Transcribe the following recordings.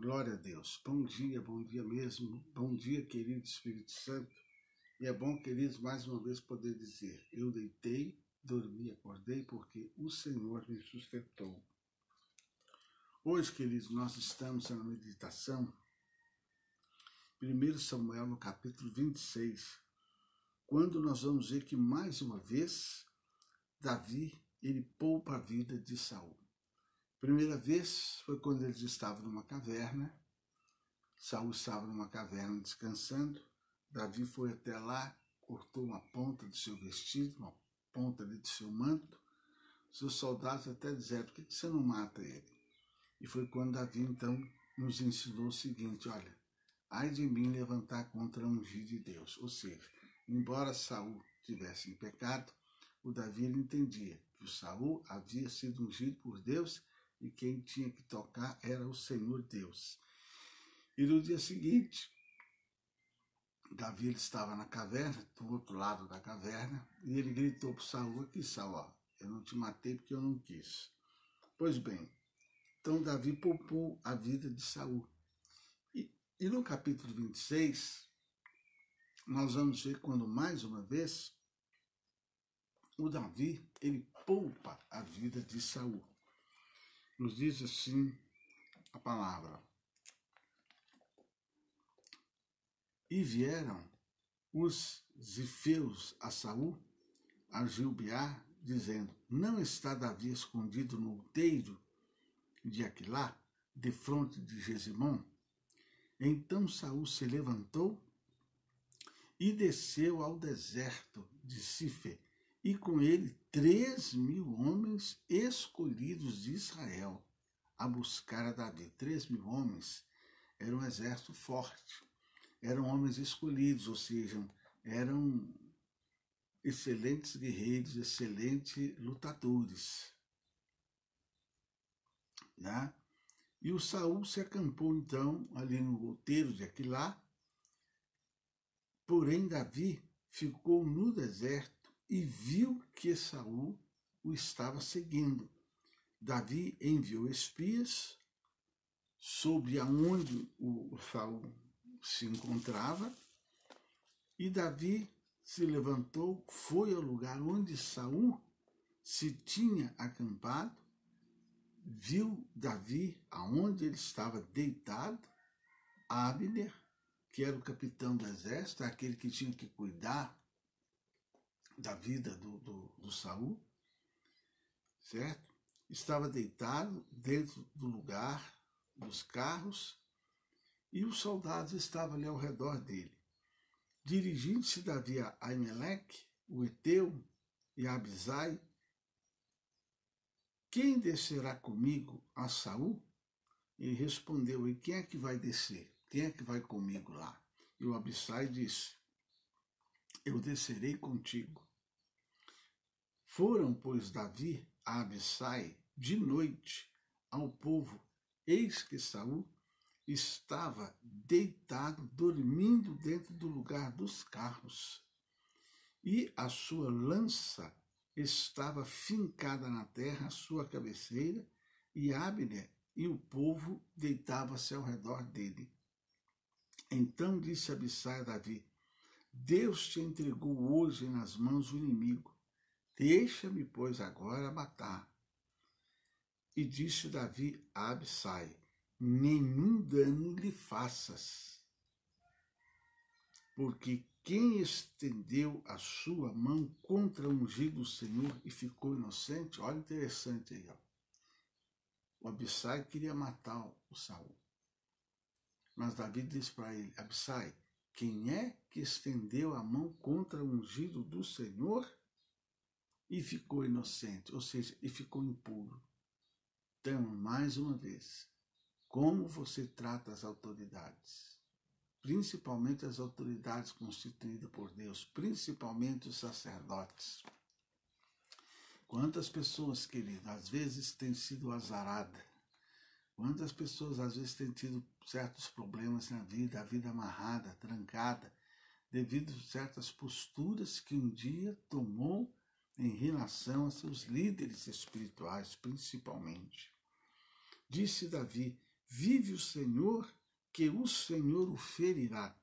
Glória a Deus. Bom dia mesmo. Bom dia, querido Espírito Santo. E é bom, queridos, mais uma vez poder dizer, eu deitei, dormi, acordei, porque o Senhor me sustentou. Hoje, queridos, nós estamos na meditação, 1 Samuel, no capítulo 26, quando nós vamos ver que, mais uma vez, Davi, ele poupa a vida de Saul. Primeira vez foi quando eles estavam numa caverna. Saul estava numa caverna descansando. Davi foi até lá, cortou uma ponta do seu vestido, uma ponta ali do seu manto. Seus soldados até disseram, por que você não mata ele? E foi quando Davi, então, nos ensinou o seguinte, olha, ai de mim levantar contra um ungido de Deus. Ou seja, embora Saul tivesse em pecado, o Davi ele entendia que o Saul havia sido ungido por Deus e quem tinha que tocar era o Senhor Deus. E no dia seguinte, Davi ele estava na caverna, do outro lado da caverna, e ele gritou para Saul, aqui Saul, ó, eu não te matei porque eu não quis. Pois bem, então Davi poupou a vida de Saul. E no capítulo 26, nós vamos ver quando mais uma vez, o Davi, ele poupa a vida de Saul. Nos diz assim a palavra. E vieram os zifeus a Saul, a Gilbeá, dizendo, não está Davi escondido no outeiro de Aquilá, defronte de Gesimom? Então Saul se levantou e desceu ao deserto de Sife, e com ele 3.000 homens escolhidos de Israel, a buscar a Davi. 3.000 homens era um exército forte, eram homens escolhidos, ou seja, eram excelentes guerreiros, excelentes lutadores. Né? E o Saul se acampou então ali no outeiro de Aquilá, porém Davi ficou no deserto e viu que Saul o estava seguindo. Davi enviou espias sobre aonde o Saul se encontrava, e Davi se levantou, foi ao lugar onde Saul se tinha acampado, viu Davi aonde ele estava deitado, Abner, que era o capitão do exército, aquele que tinha que cuidar da vida do Saul, certo? Estava deitado dentro do lugar dos carros e os soldados estavam ali ao redor dele. Dirigindo-se Davi a Aimeleque, o Eteu, e a Abisai, quem descerá comigo a Saul? Ele respondeu, e quem é que vai descer? Quem é que vai comigo lá? E o Abisai disse, eu descerei contigo. Foram, pois, Davi a Abisai de noite ao povo, eis que Saul estava deitado, dormindo dentro do lugar dos carros, e a sua lança estava fincada na terra, à sua cabeceira, e Abner e o povo deitavam-se ao redor dele. Então disse Abisai a Davi, Deus te entregou hoje nas mãos do inimigo, deixa-me, pois, agora matar. E disse Davi a Abisai, nenhum dano lhe faças, porque quem estendeu a sua mão contra o ungido do Senhor e ficou inocente, olha interessante aí, ó. O Abisai queria matar o Saul. Mas Davi disse para ele, Abisai, quem é que estendeu a mão contra o ungido do Senhor e ficou inocente, ou seja, e ficou impuro? Então, mais uma vez, como você trata as autoridades? Principalmente as autoridades constituídas por Deus, principalmente os sacerdotes. Quantas pessoas, querido, às vezes têm sido azaradas, quantas pessoas às vezes têm tido certos problemas na vida, a vida amarrada, trancada, devido a certas posturas que um dia tomou em relação a seus líderes espirituais, principalmente. Disse Davi, vive o Senhor, que o Senhor o ferirá,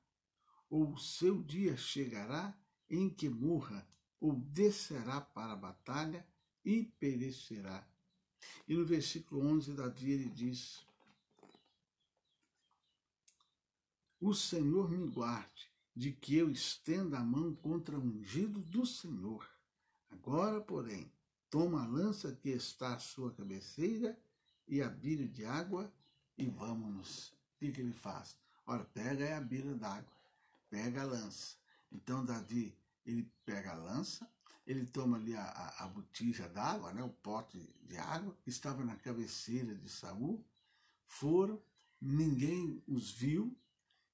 ou o seu dia chegará em que morra, ou descerá para a batalha e perecerá. E no versículo 11, Davi ele diz: o Senhor me guarde, de que eu estenda a mão contra o ungido do Senhor. Agora, porém, toma a lança que está à sua cabeceira e a bilha de água e vamos-nos. O que ele faz? Olha, pega aí a bilha d'água, pega a lança. Então, Davi, ele pega a lança, ele toma ali a botija d'água, né, o pote de água, que estava na cabeceira de Saul. Foram, ninguém os viu,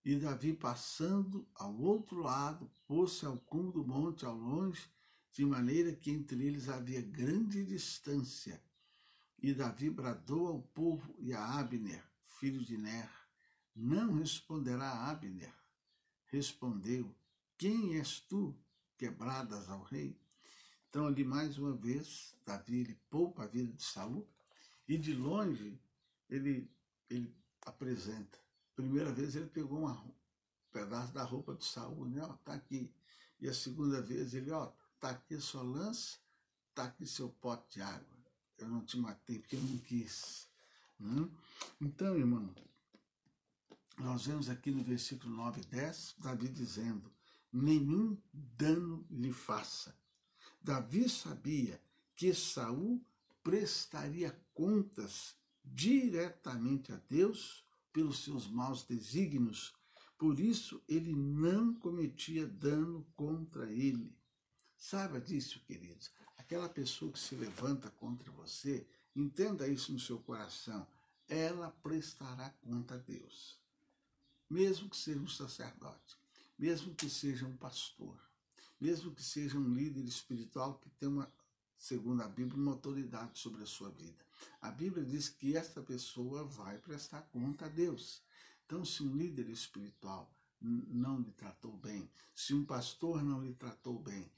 e Davi, passando ao outro lado, pôs-se ao cume do monte ao longe, de maneira que entre eles havia grande distância. E Davi bradou ao povo e a Abner, filho de Ner: não responderá Abner. Respondeu: quem és tu, que bradas ao rei? Então, ali mais uma vez, Davi ele poupa a vida de Saul, e de longe ele apresenta. Primeira vez ele pegou um pedaço da roupa de Saul, né? Ó, tá aqui. E a segunda vez ele, ó, tá aqui a sua lança, tá aqui seu pote de água. Eu não te matei porque eu não quis. Então, irmão, nós vemos aqui no versículo 9 e 10, Davi dizendo: nenhum dano lhe faça. Davi sabia que Saul prestaria contas diretamente a Deus pelos seus maus desígnios, por isso ele não cometia dano contra ele. Saiba disso, queridos. Aquela pessoa que se levanta contra você, entenda isso no seu coração, ela prestará conta a Deus. Mesmo que seja um sacerdote, mesmo que seja um pastor, mesmo que seja um líder espiritual que tem segundo a Bíblia, uma autoridade sobre a sua vida. A Bíblia diz que esta pessoa vai prestar conta a Deus. Então, se um líder espiritual não lhe tratou bem, se um pastor não lhe tratou bem,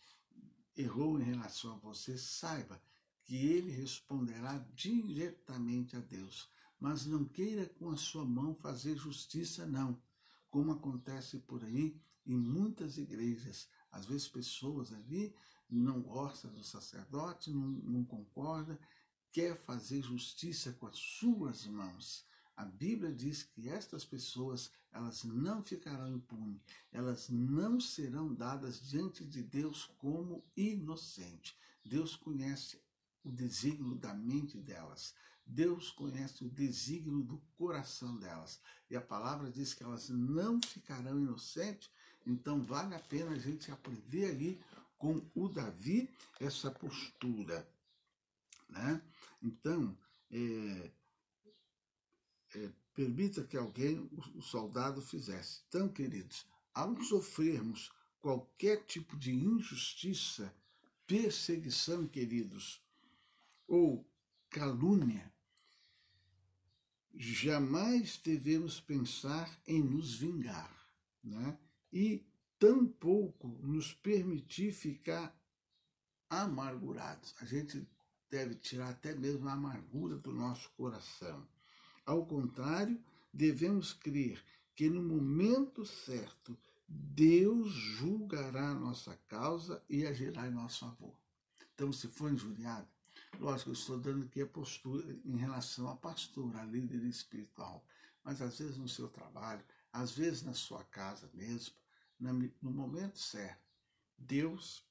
errou em relação a você, saiba que ele responderá diretamente a Deus. Mas não queira com a sua mão fazer justiça, não. Como acontece por aí em muitas igrejas. Às vezes pessoas ali não gostam do sacerdote, não concorda, quer fazer justiça com as suas mãos. A Bíblia diz que estas pessoas, elas não ficarão impunes, elas não serão dadas diante de Deus como inocentes. Deus conhece o desígnio da mente delas. Deus conhece o desígnio do coração delas. E a palavra diz que elas não ficarão inocentes, então vale a pena a gente aprender ali com o Davi essa postura, né? Então, permita que alguém, o soldado, fizesse. Então, queridos, ao sofrermos qualquer tipo de injustiça, perseguição, queridos, ou calúnia, jamais devemos pensar em nos vingar, né? E tampouco nos permitir ficar amargurados. A gente deve tirar até mesmo a amargura do nosso coração. Ao contrário, devemos crer que no momento certo Deus julgará a nossa causa e agirá em nosso favor. Então, se for injuriado, lógico, eu estou dando aqui a postura em relação a pastor, a líder espiritual, mas às vezes no seu trabalho, às vezes na sua casa mesmo, no momento certo, Deus,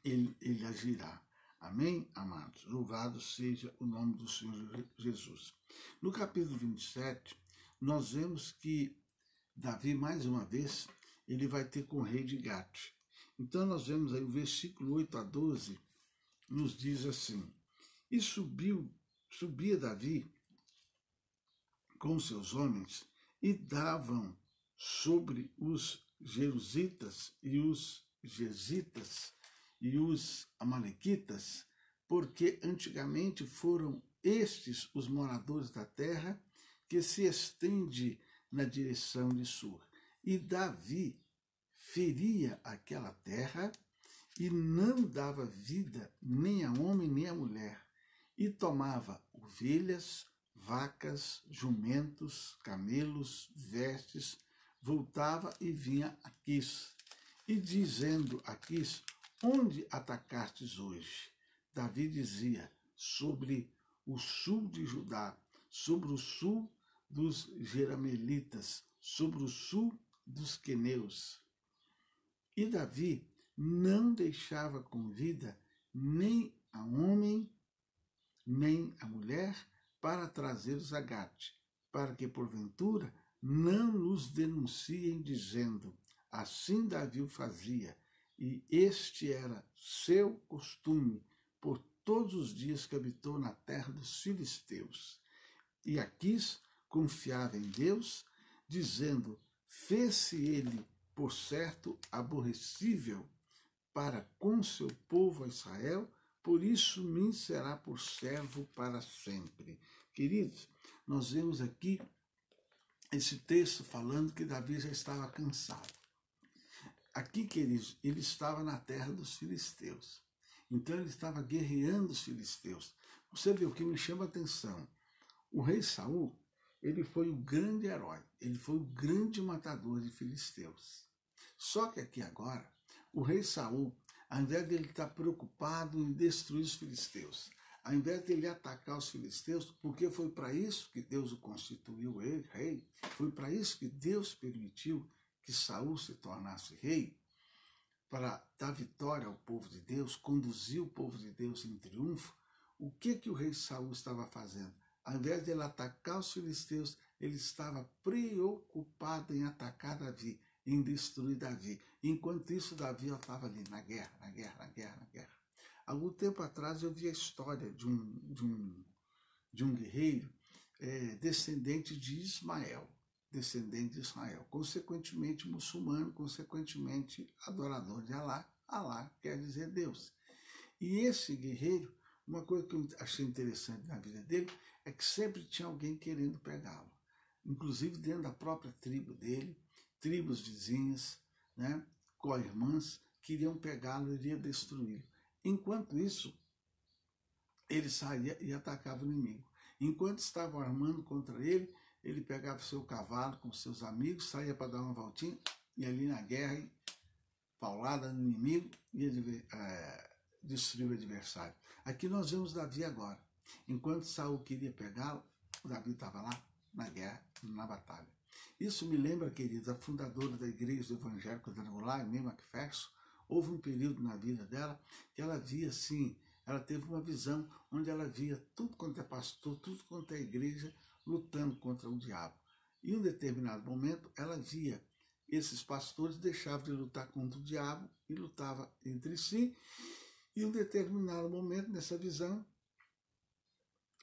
ele agirá. Amém, amados? Louvado seja o nome do Senhor Jesus. No capítulo 27, nós vemos que Davi, mais uma vez, ele vai ter com o rei de Gate. Então, nós vemos aí o versículo 8 a 12, nos diz assim: e subia Davi com seus homens e davam sobre os jerusitas e os gerzitas e os amalequitas, porque antigamente foram estes os moradores da terra que se estende na direção de Sur. E Davi feria aquela terra e não dava vida nem a homem nem a mulher, e tomava ovelhas, vacas, jumentos, camelos, vestes, voltava e vinha a Aquis, e dizendo a Aquis: onde atacastes hoje? Davi dizia: sobre o sul de Judá, sobre o sul dos Jeramelitas, sobre o sul dos queneus. E Davi não deixava com vida nem a homem, nem a mulher, para trazê-los a Gate, para que, porventura, não nos denunciem, dizendo: assim Davi o fazia, e este era seu costume, por todos os dias que habitou na terra dos filisteus. E Aquis confiava em Deus, dizendo: fez-se ele, por certo, aborrecível para com seu povo Israel, por isso me será por servo para sempre. Queridos, nós vemos aqui esse texto falando que Davi já estava cansado. Aqui, queridos, ele estava na terra dos filisteus. Então ele estava guerreando os filisteus. Você vê o que me chama a atenção. O rei Saul, ele foi o grande herói, ele foi o grande matador de filisteus. Só que aqui agora, o rei Saul, ao invés de ele estar preocupado em destruir os filisteus, ao invés de ele atacar os filisteus, porque foi para isso que Deus o constituiu rei, foi para isso que Deus permitiu que Saul se tornasse rei, para dar vitória ao povo de Deus, conduzir o povo de Deus em triunfo. O que o rei Saul estava fazendo? Ao invés de ele atacar os filisteus, ele estava preocupado em atacar Davi, em destruir Davi. Enquanto isso, Davi estava ali na guerra. Algum tempo atrás eu vi a história de um guerreiro descendente de Ismael, consequentemente muçulmano, consequentemente adorador de Alá. Alá quer dizer Deus. E esse guerreiro, uma coisa que eu achei interessante na vida dele é que sempre tinha alguém querendo pegá-lo, inclusive dentro da própria tribo dele, tribos vizinhas, né, co-irmãs, queriam pegá-lo e iriam destruí-lo. Enquanto isso, ele saía e atacava o inimigo. Enquanto estavam armando contra ele, ele pegava seu cavalo com seus amigos, saía para dar uma voltinha, e ali na guerra, paulada no inimigo, ia destruir o adversário. Aqui nós vemos Davi agora. Enquanto Saul queria pegá-lo, Davi estava lá na guerra, na batalha. Isso me lembra, queridos, a fundadora da Igreja do Evangelho Quadrangular, Amy McPherson. Houve um período na vida dela que ela via assim, ela teve uma visão onde ela via tudo quanto é pastor, tudo quanto é igreja lutando contra o diabo. E em um determinado momento ela via esses pastores deixavam de lutar contra o diabo e lutavam entre si. E em um determinado momento, nessa visão,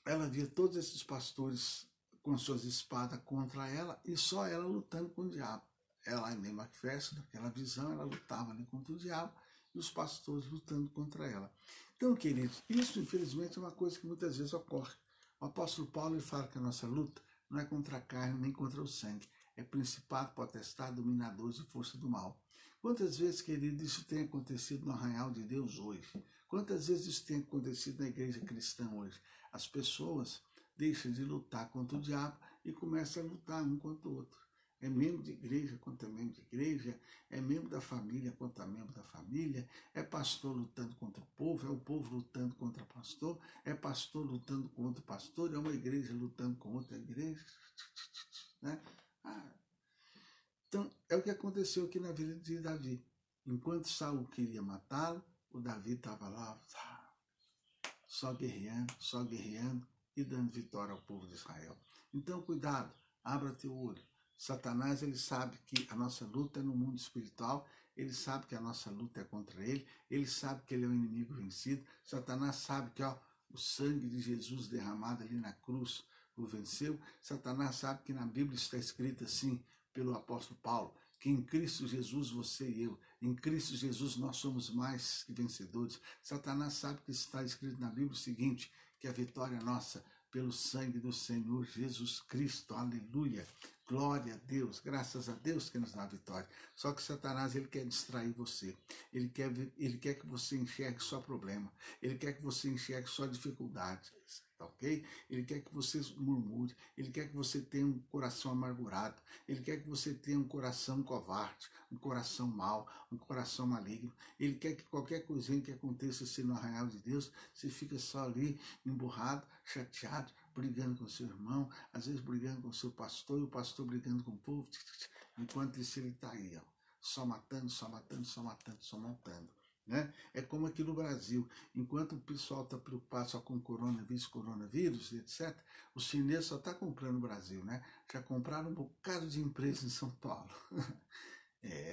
ela via todos esses pastores com suas espadas contra ela e só ela lutando com o diabo. Ela, em McPherson, naquela visão, ela lutava ali contra o diabo e os pastores lutando contra ela. Então, queridos, isso infelizmente é uma coisa que muitas vezes ocorre. O apóstolo Paulo fala que a nossa luta não é contra a carne nem contra o sangue, é principado, potestade, dominadores e força do mal. Quantas vezes, querido, isso tem acontecido no arraial de Deus hoje? Quantas vezes isso tem acontecido na igreja cristã hoje? As pessoas deixam de lutar contra o diabo e começam a lutar um contra o outro. É membro de igreja contra membro de igreja, é membro da família contra membro da família, é pastor lutando contra o povo, é o povo lutando contra o pastor, é pastor lutando com outro pastor, é uma igreja lutando com outra igreja. Né? Então, é o que aconteceu aqui na vida de Davi. Enquanto Saul queria matá-lo, o Davi estava lá, só guerreando e dando vitória ao povo de Israel. Então, cuidado, abra teu olho. Satanás, ele sabe que a nossa luta é no mundo espiritual, ele sabe que a nossa luta é contra ele sabe que ele é um inimigo vencido. Satanás sabe que o sangue de Jesus derramado ali na cruz o venceu. Satanás sabe que na Bíblia está escrito assim, pelo apóstolo Paulo, que em Cristo Jesus você e eu, em Cristo Jesus nós somos mais que vencedores. Satanás sabe que está escrito na Bíblia o seguinte, que a vitória é nossa pelo sangue do Senhor Jesus Cristo, aleluia, glória a Deus, graças a Deus que nos dá a vitória. Só que Satanás, ele quer distrair você, ele quer que você enxergue só problema, ele quer que você enxergue só dificuldade. tá ok? Ele quer que você murmure, ele quer que você tenha um coração amargurado, ele quer que você tenha um coração covarde, um coração mau, um coração maligno. Ele quer que qualquer coisinha que aconteça assim no arraial de Deus, você fica só ali, emburrado, chateado, brigando com seu irmão, às vezes brigando com seu pastor, e o pastor brigando com o povo, enquanto isso ele está aí, ó, só matando, só matando, só matando, só matando. Né? É como aqui no Brasil, enquanto o pessoal está preocupado só com coronavírus, etc., os chineses só estão comprando no Brasil, né? Já compraram um bocado de empresas em São Paulo.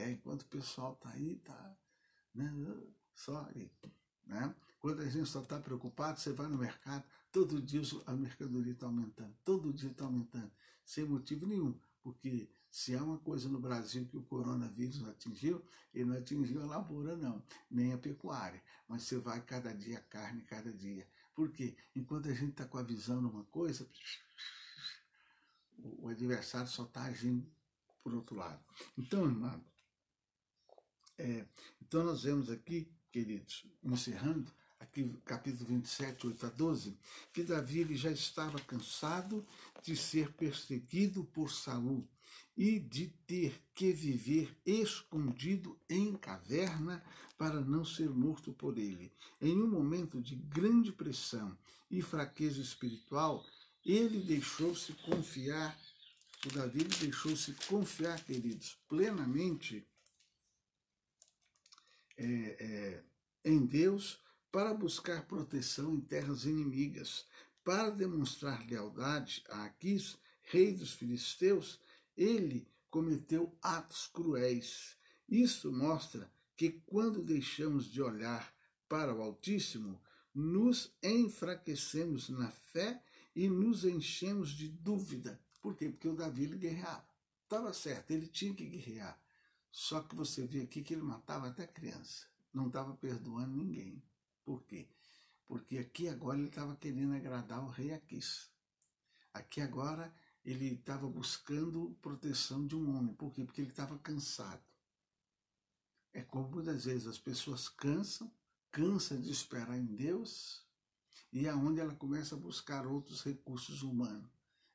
Enquanto o pessoal está aí, tá, né? Só aí. Né? Quando a gente só está preocupado, você vai no mercado, todo dia a mercadoria está aumentando, todo dia está aumentando, sem motivo nenhum, porque se há uma coisa no Brasil que o coronavírus atingiu, ele não atingiu a lavoura não, nem a pecuária, mas você vai cada dia a carne, cada dia. Por quê? Enquanto a gente está com a visão numa coisa, o adversário só está agindo por outro lado. Então, irmão, então nós vemos aqui, queridos, encerrando, aqui capítulo 27, 8 a 12, que Davi ele já estava cansado de ser perseguido por Saul e de ter que viver escondido em caverna para não ser morto por ele. Em um momento de grande pressão e fraqueza espiritual, ele deixou-se confiar, o Davi deixou-se confiar, queridos, plenamente em Deus para buscar proteção em terras inimigas. Para demonstrar lealdade a Aquis, rei dos filisteus, ele cometeu atos cruéis. Isso mostra que quando deixamos de olhar para o Altíssimo, nos enfraquecemos na fé e nos enchemos de dúvida. Por quê? Porque o Davi ele guerreava. Estava certo, ele tinha que guerrear. Só que você vê aqui que ele matava até criança. Não estava perdoando ninguém. Por quê? Porque aqui agora ele estava querendo agradar o rei Aquis. Aqui agora ele estava buscando proteção de um homem. Por quê? Porque ele estava cansado. É como muitas vezes as pessoas cansam de esperar em Deus, e é onde ela começa a buscar outros recursos humanos.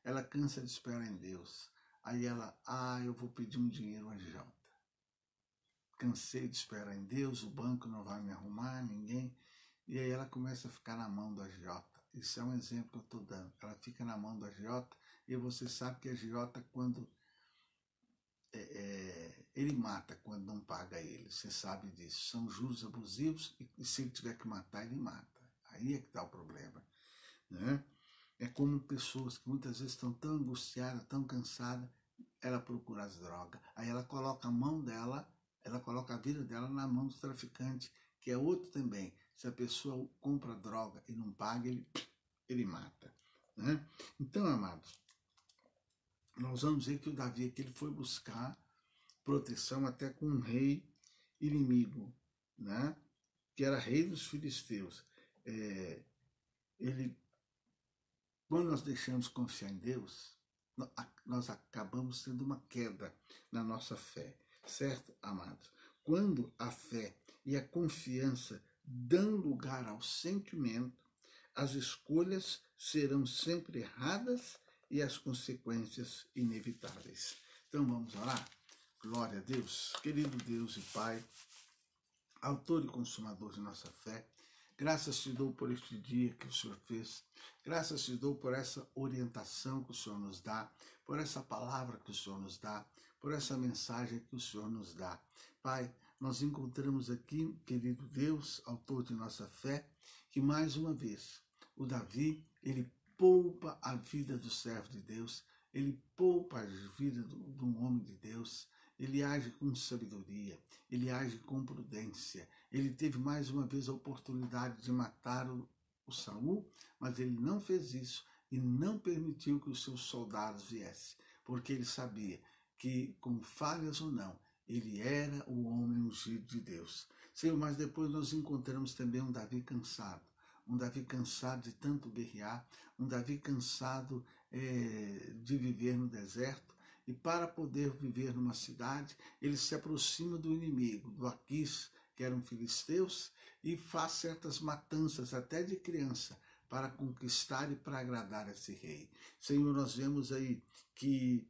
Ela cansa de esperar em Deus. Aí ela, eu vou pedir um dinheiro agiota. Cansei de esperar em Deus, o banco não vai me arrumar, ninguém. E aí ela começa a ficar na mão do agiota. Isso é um exemplo que eu estou dando. Ela fica na mão do agiota, e você sabe que agiota, quando ele mata quando não paga ele. Você sabe disso. São juros abusivos, e se ele tiver que matar, ele mata. Aí é que está o problema. Né? É como pessoas que muitas vezes estão tão angustiadas, tão cansadas, ela procura as drogas. Aí ela coloca a mão dela, ela coloca a vida dela na mão do traficante, que é outro também. Se a pessoa compra droga e não paga, ele mata. Né? Então, amados, nós vamos ver que o Davi aqui ele foi buscar proteção até com um rei inimigo, né? Que era rei dos filisteus. Quando nós deixamos confiar em Deus, nós acabamos tendo uma queda na nossa fé, certo, amados? Quando a fé e a confiança dão lugar ao sentimento, as escolhas serão sempre erradas e as consequências inevitáveis. Então vamos orar? Glória a Deus, querido Deus e Pai, autor e consumador de nossa fé, graças te dou por este dia que o Senhor fez, graças te dou por essa orientação que o Senhor nos dá, por essa palavra que o Senhor nos dá, por essa mensagem que o Senhor nos dá. Pai, nós encontramos aqui, querido Deus, autor de nossa fé, que mais uma vez o Davi, ele poupa a vida do servo de Deus, ele poupa a vida de um homem de Deus, ele age com sabedoria, ele age com prudência. Ele teve mais uma vez a oportunidade de matar o Saul, mas ele não fez isso e não permitiu que os seus soldados viessem, porque ele sabia que, com falhas ou não, ele era o homem ungido de Deus. Senhor, mas depois nós encontramos também um Davi cansado de tanto guerrear, um Davi cansado de viver no deserto. E para poder viver numa cidade, ele se aproxima do inimigo, do Aquis, que eram filisteus, e faz certas matanças até de criança, para conquistar e para agradar esse rei. Senhor, nós vemos aí que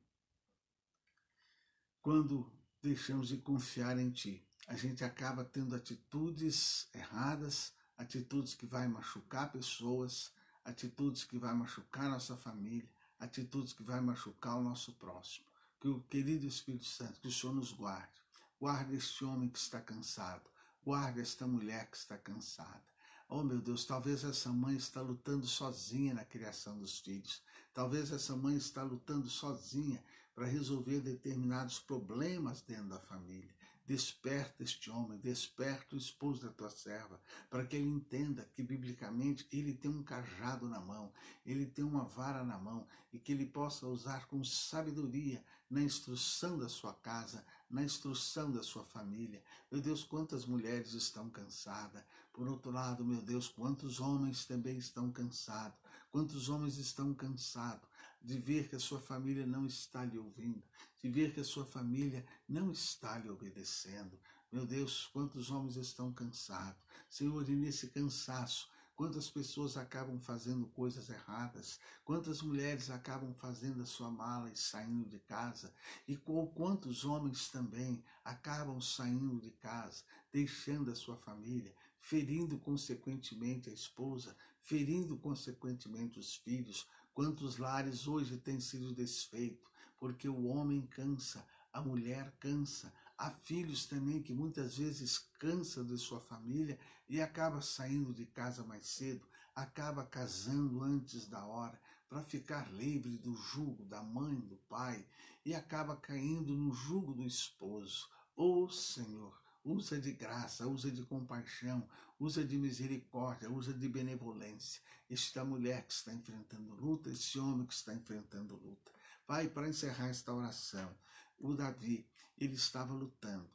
quando deixamos de confiar em Ti, a gente acaba tendo atitudes erradas, atitudes que vai machucar pessoas, atitudes que vai machucar nossa família, atitudes que vai machucar o nosso próximo. Que o querido Espírito Santo, que o Senhor nos guarde. Guarde este homem que está cansado. Guarde esta mulher que está cansada. Oh, meu Deus, talvez essa mãe está lutando sozinha na criação dos filhos. Talvez essa mãe está lutando sozinha para resolver determinados problemas dentro da família. Desperta este homem, desperta o esposo da tua serva, para que ele entenda que, biblicamente, ele tem um cajado na mão, ele tem uma vara na mão, e que ele possa usar com sabedoria na instrução da sua casa, na instrução da sua família. Meu Deus, quantas mulheres estão cansadas. Por outro lado, meu Deus, quantos homens também estão cansados. Quantos homens estão cansados de ver que a sua família não está lhe ouvindo, de ver que a sua família não está lhe obedecendo. Meu Deus, quantos homens estão cansados. Senhor, e nesse cansaço, quantas pessoas acabam fazendo coisas erradas, quantas mulheres acabam fazendo a sua mala e saindo de casa, e quantos homens também acabam saindo de casa, deixando a sua família, ferindo consequentemente a esposa, ferindo consequentemente os filhos. Quantos lares hoje têm sido desfeitos, porque o homem cansa, a mulher cansa, há filhos também que muitas vezes cansa de sua família e acaba saindo de casa mais cedo, acaba casando antes da hora para ficar livre do jugo da mãe, do pai, e acaba caindo no jugo do esposo. Oh, Senhor, usa de graça, usa de compaixão, usa de misericórdia, usa de benevolência. Esta mulher que está enfrentando luta, esse homem que está enfrentando luta. Pai, para encerrar esta oração, o Davi, ele estava lutando,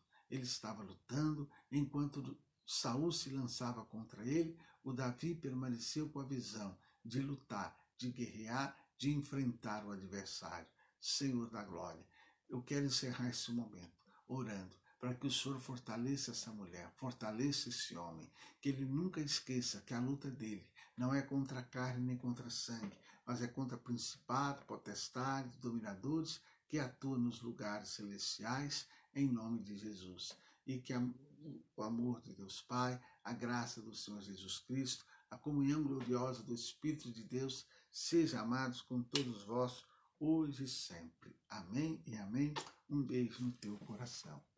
enquanto Saul se lançava contra ele, o Davi permaneceu com a visão de lutar, de guerrear, de enfrentar o adversário. Senhor da glória, eu quero encerrar esse momento orando para que o Senhor fortaleça essa mulher, fortaleça esse homem, que ele nunca esqueça que a luta dele não é contra a carne nem contra a sangue, mas é contra principados, potestades, dominadores que atuam nos lugares celestiais, em nome de Jesus. E que o amor de Deus Pai, a graça do Senhor Jesus Cristo, a comunhão gloriosa do Espírito de Deus, seja amados com todos vós, hoje e sempre. Amém e amém. Um beijo no teu coração.